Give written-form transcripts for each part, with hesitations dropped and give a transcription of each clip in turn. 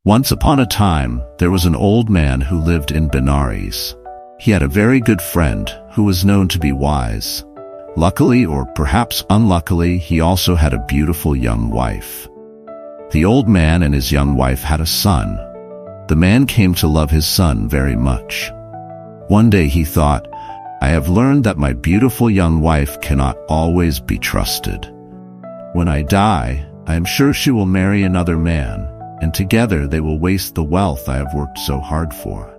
Once upon a time, there was an old man who lived in Benares. He had a very good friend who was known to be wise. Luckily, or perhaps unluckily, he also had a beautiful young wife. The old man and his young wife had a son. The man came to love his son very much. One day he thought, I have learned that my beautiful young wife cannot always be trusted. When I die, I am sure she will marry another man, and together they will waste the wealth I have worked so hard for.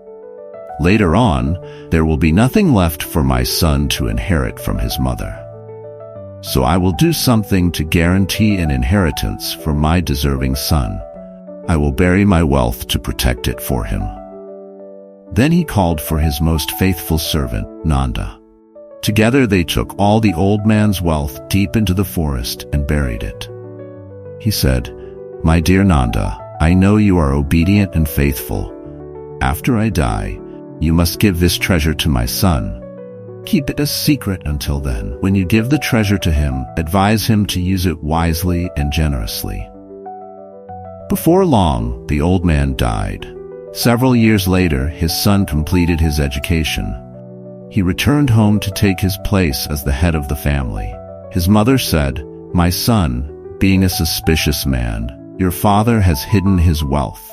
Later on, there will be nothing left for my son to inherit from his mother. So I will do something to guarantee an inheritance for my deserving son. I will bury my wealth to protect it for him. Then he called for his most faithful servant, Nanda. Together they took all the old man's wealth deep into the forest and buried it. He said, My dear Nanda, I know you are obedient and faithful. After I die, you must give this treasure to my son. Keep it a secret until then. When you give the treasure to him, advise him to use it wisely and generously. Before long, the old man died. Several years later, his son completed his education. He returned home to take his place as the head of the family. His mother said, My son, being a suspicious man, your father has hidden his wealth.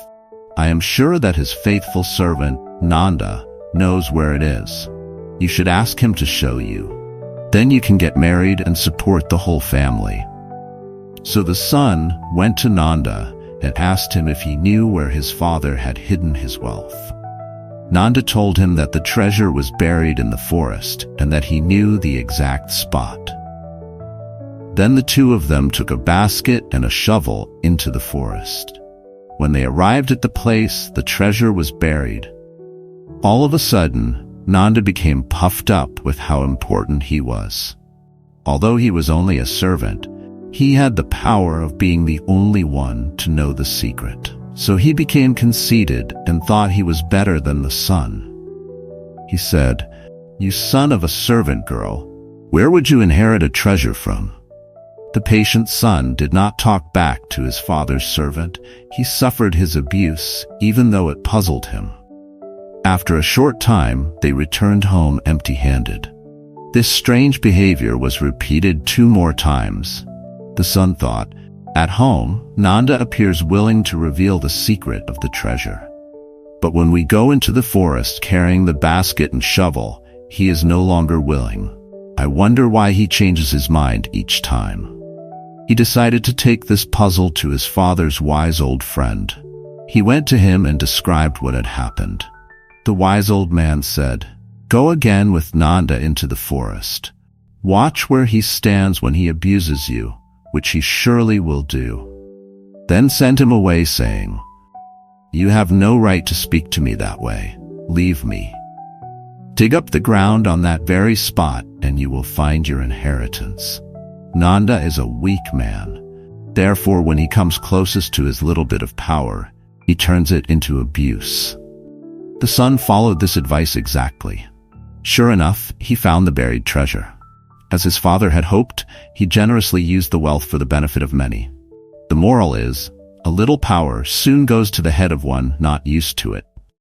I am sure that his faithful servant, Nanda, knows where it is. You should ask him to show you. Then you can get married and support the whole family. So the son went to Nanda and asked him if he knew where his father had hidden his wealth. Nanda told him that the treasure was buried in the forest and that he knew the exact spot. Then the two of them took a basket and a shovel into the forest. When they arrived at the place, the treasure was buried. All of a sudden, Nanda became puffed up with how important he was. Although he was only a servant, he had the power of being the only one to know the secret. So he became conceited and thought he was better than the son. He said, You son of a servant girl, where would you inherit a treasure from? The patient son did not talk back to his father's servant. He suffered his abuse, even though it puzzled him. After a short time, they returned home empty-handed. This strange behavior was repeated 2 more times. The son thought, At home, Nanda appears willing to reveal the secret of the treasure. But when we go into the forest carrying the basket and shovel, he is no longer willing. I wonder why he changes his mind each time. He decided to take this puzzle to his father's wise old friend. He went to him and described what had happened. The wise old man said, Go again with Nanda into the forest. Watch where he stands when he abuses you, which he surely will do. Then send him away saying, You have no right to speak to me that way. Leave me. Dig up the ground on that very spot and you will find your inheritance. Nanda is a weak man. Therefore, when he comes closest to his little bit of power, he turns it into abuse. The son followed this advice exactly. Sure enough, he found the buried treasure. As his father had hoped, he generously used the wealth for the benefit of many. The moral is, a little power soon goes to the head of one not used to it.